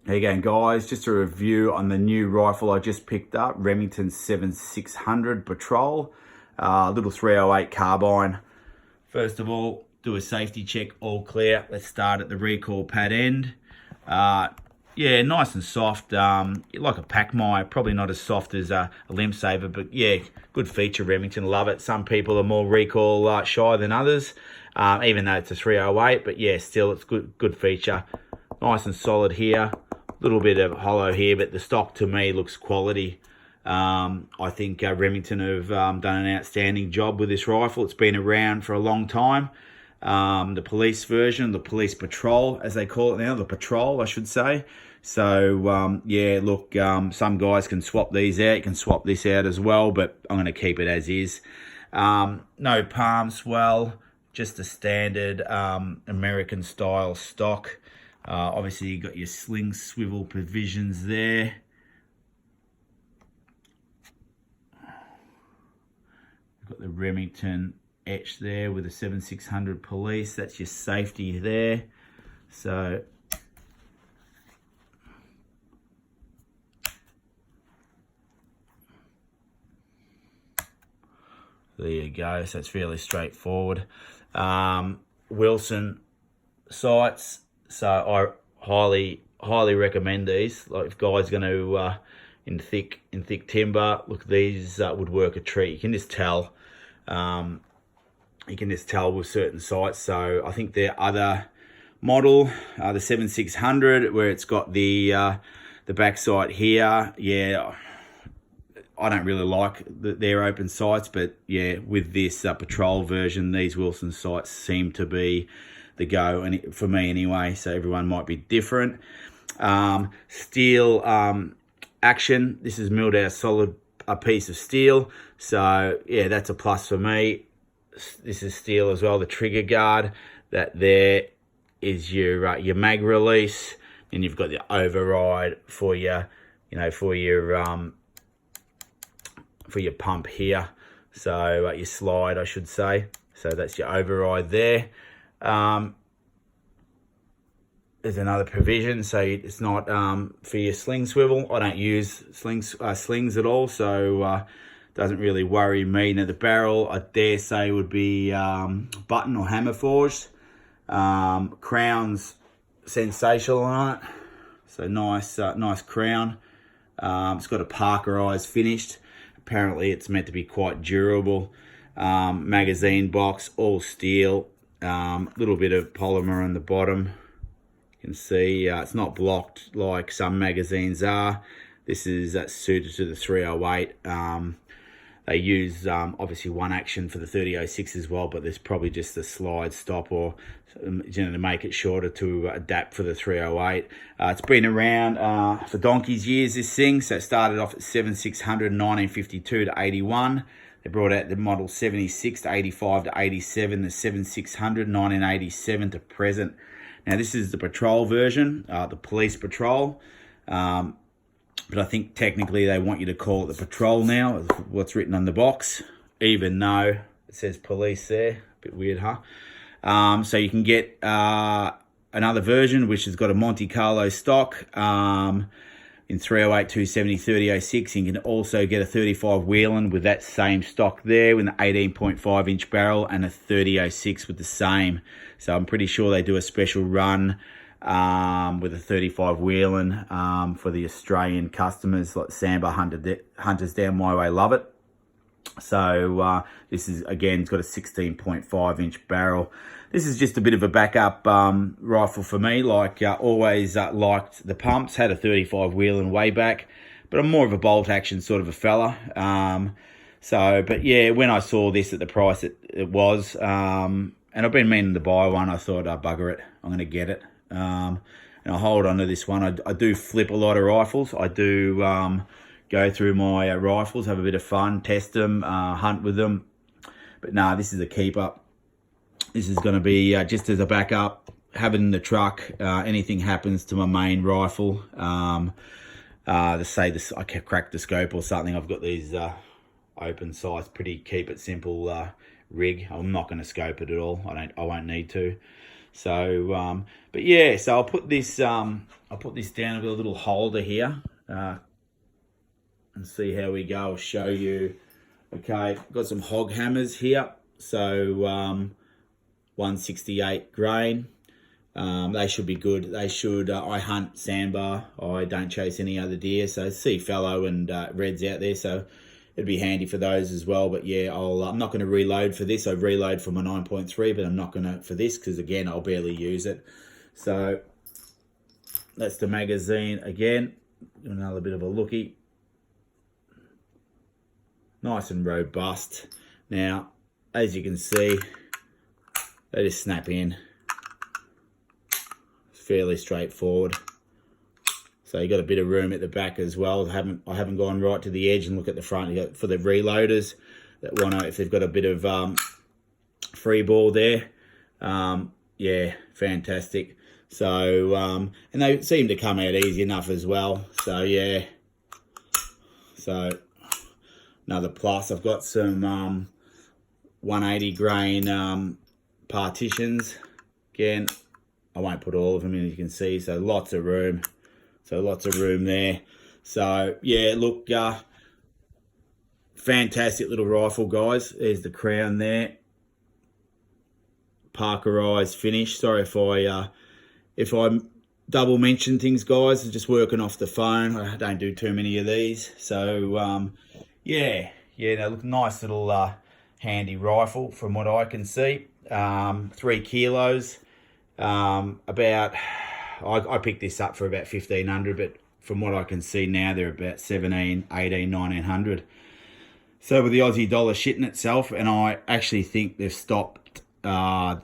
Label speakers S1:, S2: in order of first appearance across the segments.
S1: Again, guys, just a review on the new rifle I just picked up, Remington 7600 Patrol, little 308 carbine. First of all, do a safety check, all clear. Let's start at the recoil pad end. Yeah, nice and soft, like a Packmire, probably not as soft as a limb saver, but yeah, good feature, Remington, love it. Some people are more recoil shy than others, even though it's a 308, but yeah, still it's good feature. Nice and solid here. Little bit of hollow here, but the stock to me looks quality. I think Remington have done an outstanding job with this rifle. It's been around for a long time. The police version, the police patrol, as they call it now, the patrol, I should say. So, yeah, look, some guys can swap these out. You can swap this out as well, but I'm going to keep it as is. No palm swell, just a standard American style stock. Obviously, you got your sling swivel provisions there. You've got the Remington etched there with the 7600 police. That's your safety there. So there you go. So it's fairly straightforward. Wilson sights. So I highly recommend these. Like if guys going to in thick timber, look, these would work a treat. You can just tell. You can just tell with certain sights. So I think their other model, the 7600, where it's got the back sight here. Yeah, I don't really like their open sights, but yeah, with this patrol version, these Wilson sights seem to be the go, and for me anyway, so everyone might be different. Steel action, this is milled out of solid a piece of steel, so yeah, that's a plus for me. This is steel as well. The trigger guard, that there is your mag release, and you've got the override for your, for your pump here. So your slide, I should say. So that's your override there. There's another provision, so it's not for your sling swivel. I don't use slings at all, so doesn't really worry me. Now the barrel, I dare say, would be button or hammer forged. Crown's sensational on it, so nice crown. It's got a parkerized finished. Apparently it's meant to be quite durable. Magazine box, all steel. Little bit of polymer on the bottom. You can see it's not blocked like some magazines are. This is suited to the 308. They use obviously one action for the 3006 as well, but there's probably just a slide stop or to make it shorter to adapt for the 308. It's been around for donkey's years, this thing. So it started off at 7600 1952 to 81. They brought out the model 76 to 85 to 87, the 7600 1987 to present. Now this is the patrol version, the police patrol. But I think technically they want you to call it the patrol now, what's written on the box, even though it says police there. A bit weird, huh? So you can get another version which has got a Monte Carlo stock in 308, 270, 3006. You can also get a 35 Wheeling with that same stock there with an 18.5 inch barrel and a 3006 with the same. So I'm pretty sure they do a special run with a 35 Wheeling for the Australian customers, like Samba hunters down my way love it. So this is, again, it's got a 16.5 inch barrel. This is just a bit of a backup rifle for me. Like always liked the pumps, had a 35 Wheeling way back, but I'm more of a bolt action sort of a fella. But yeah, when I saw this at the price it was, and I've been meaning to buy one, I thought, bugger it, I'm going to get it. And I hold on to this one. I do flip a lot of rifles. I do go through my rifles, have a bit of fun, test them, hunt with them. But nah, this is a keeper. This is going to be just as a backup, have it in the truck. Anything happens to my main rifle, say this, I can crack the scope or something. I've got these open sights, pretty keep it simple rig. I'm not going to scope it at all. I won't need to. So, but yeah, so I'll put this down. I've got a little holder here, and see how we go. I'll show you. Okay, got some hog hammers here. So 168 grain. They should be good. They should. I hunt sandbar. I don't chase any other deer. So see fallow and reds out there. So it'd be handy for those as well. But yeah, I'm not going to reload for this. I reload for my 9.3, but I'm not going to for this because again, I'll barely use it. So that's the magazine again. Another bit of a lookie. Nice and robust. Now, as you can see, they just snap in. It's fairly straightforward. So you got a bit of room at the back as well. I haven't gone right to the edge and look at the front. You got for the reloaders that want to, if they've got a bit of free ball there. Yeah, fantastic. So and they seem to come out easy enough as well. So yeah. So another plus. I've got some 180 grain partitions. Again, I won't put all of them in, as you can see. So lots of room. So lots of room there. So yeah, look, fantastic little rifle, guys. There's the crown there. Parkerized finish. Sorry if I double mention things, guys. I'm just working off the phone. I don't do too many of these. So yeah, they look nice little handy rifle from what I can see. 3 kilos. About I picked this up for about 1,500, but from what I can see now, they're about 17, 18, 1900. So with the Aussie dollar shitting itself, and I actually think they've stopped the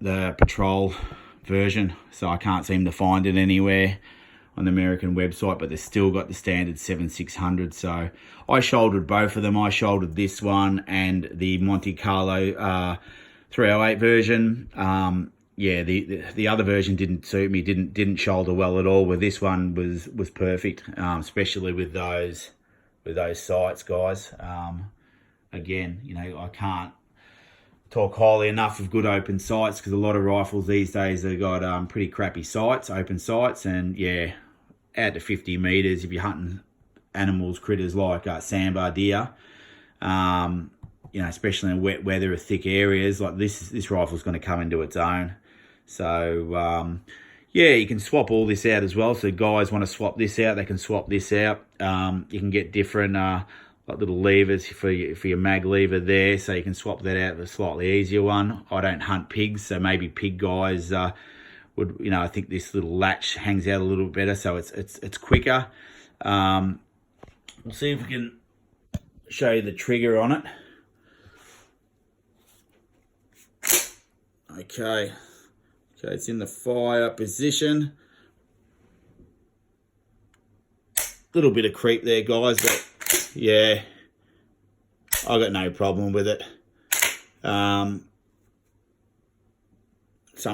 S1: patrol version, so I can't seem to find it anywhere on the American website, but they've still got the standard 7,600. So I shouldered both of them. I shouldered this one and the Monte Carlo 308 version. Yeah, the other version didn't suit me, didn't shoulder well at all. Where this one was perfect, especially with those sights, guys. Again, you know, I can't talk highly enough of good open sights, because a lot of rifles these days have got pretty crappy sights, open sights, and yeah, out to 50 meters if you're hunting animals, critters like sandbar deer. You know, especially in wet weather or thick areas like this rifle's going to come into its own. So yeah, you can swap all this out as well. So guys want to swap this out, they can swap this out. You can get different like little levers for your mag lever there, so you can swap that out with a slightly easier one. I don't hunt pigs, so maybe pig guys would, you know, I think this little latch hangs out a little bit better, so it's quicker. We'll see if we can show you the trigger on it. Okay, it's in the fire position. Little bit of creep there, guys, but yeah, I got no problem with it. Some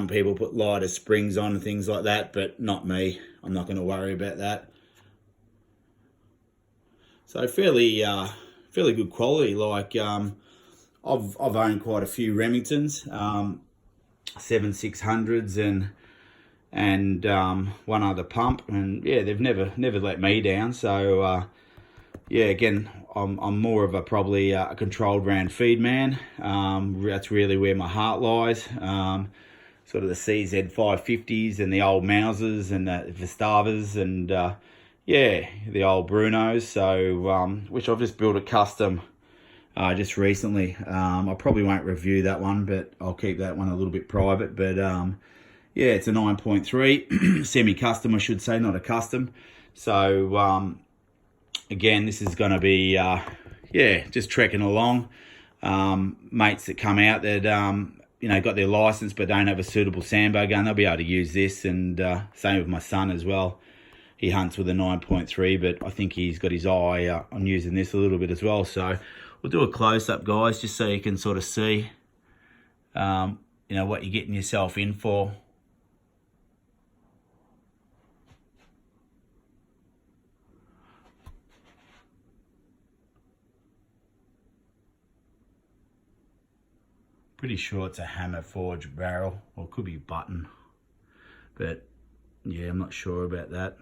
S1: people put lighter springs on and things like that, but not me. I'm not going to worry about that. So fairly good quality. Like I've owned quite a few Remingtons, 7/600s and one other pump, and yeah, they've never let me down. So yeah, again, I'm more of probably a controlled round feed man. That's really where my heart lies. Sort of the CZ 550s and the old Mausers and the Vestavas and yeah, the old Brunos. So which I've just built a custom just recently. I probably won't review that one, but I'll keep that one a little bit private. But yeah, it's a 9.3 semi-custom, I should say, not a custom. So again, this is going to be yeah, just trekking along. Mates that come out that you know, got their license but don't have a suitable sandbar gun, they'll be able to use this. And same with my son as well. He hunts with a 9.3, but I think he's got his eye on using this a little bit as well. So we'll do a close-up, guys, just so you can sort of see you know, what you're getting yourself in for. Pretty sure it's a hammer forged barrel, or it could be button, but yeah, I'm not sure about that.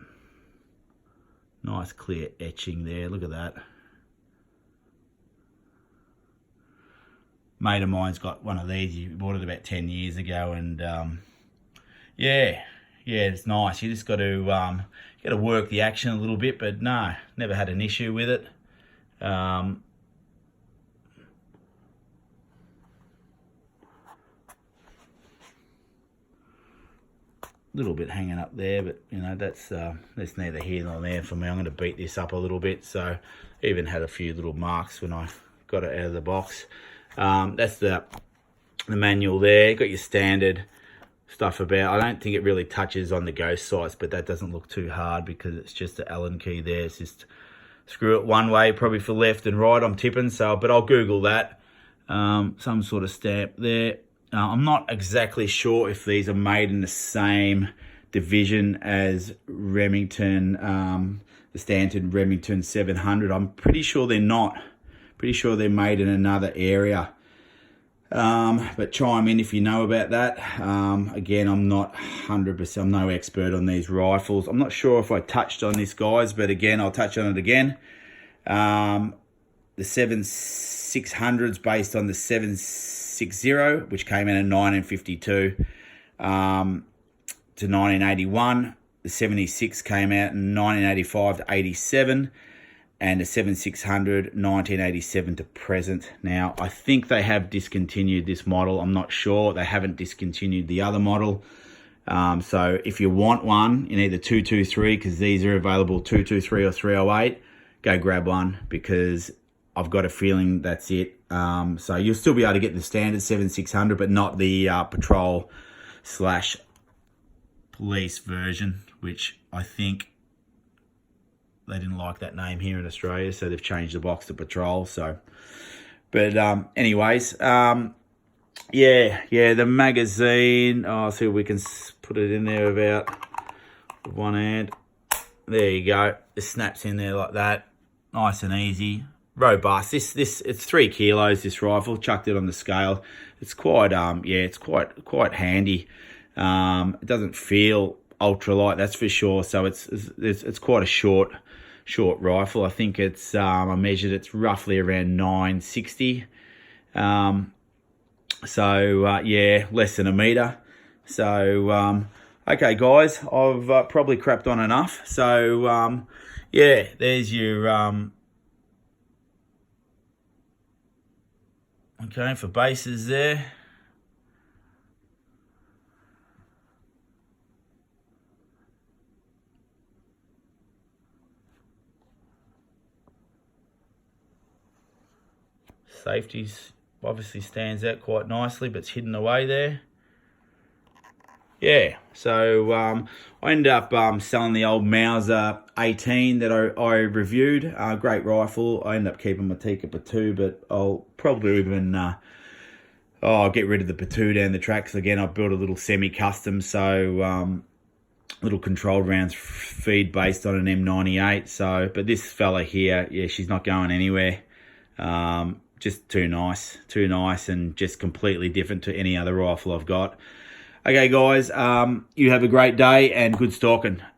S1: Nice clear etching there, look at that. Mate of mine's got one of these. He bought it about 10 years ago, and yeah, it's nice. You just got to work the action a little bit, but no, never had an issue with it. Little bit hanging up there, but you know, that's neither here nor there for me. I'm going to beat this up a little bit. So even had a few little marks when I got it out of the box. That's the manual there. Got your standard stuff about. I don't think it really touches on the ghost sights, but that doesn't look too hard because it's just the Allen key there. It's just screw it one way, probably for left and right, I'm tipping. So, but I'll Google that. Some sort of stamp there. I'm not exactly sure if these are made in the same division as Remington, the standard Remington 700. I'm pretty sure they're not. Pretty sure they're made in another area. But chime in if you know about that. Again, I'm not 100%, I'm no expert on these rifles. I'm not sure if I touched on this, guys, but again, I'll touch on it again. The 7600's based on the 760, which came in 1952 to 1981. The 76 came out in 1985 to 87. And the 7600, 1987 to present. Now, I think they have discontinued this model. I'm not sure. They haven't discontinued the other model. So if you want one in either 223, because these are available 223 or 308, go grab one, because I've got a feeling that's it. So you'll still be able to get the standard 7600, but not the patrol/police version, which I think they didn't like that name here in Australia, so they've changed the box to patrol. So, but anyways, yeah, the magazine. I'll see if we can put it in there about one hand. There you go. It snaps in there like that, nice and easy, robust. This it's 3 kilos. This rifle, chucked it on the scale. It's quite it's quite handy. It doesn't feel ultra light, that's for sure. So it's quite a short rifle. I think it's I measured it's roughly around 960. So yeah, less than a meter. So okay, guys, I've probably crapped on enough. So yeah, there's your okay, for bases there. Safeties obviously stands out quite nicely, but it's hidden away there. Yeah, so I ended up selling the old Mauser 18 that I reviewed. Great rifle. I ended up keeping my Tikka 2, but I'll probably even I'll get rid of the 2 down the track. So again, I built a little semi-custom, so little controlled rounds feed based on an M98. So, but this fella here, yeah, she's not going anywhere. Just too nice, and just completely different to any other rifle I've got. Okay, guys, you have a great day and good stalking.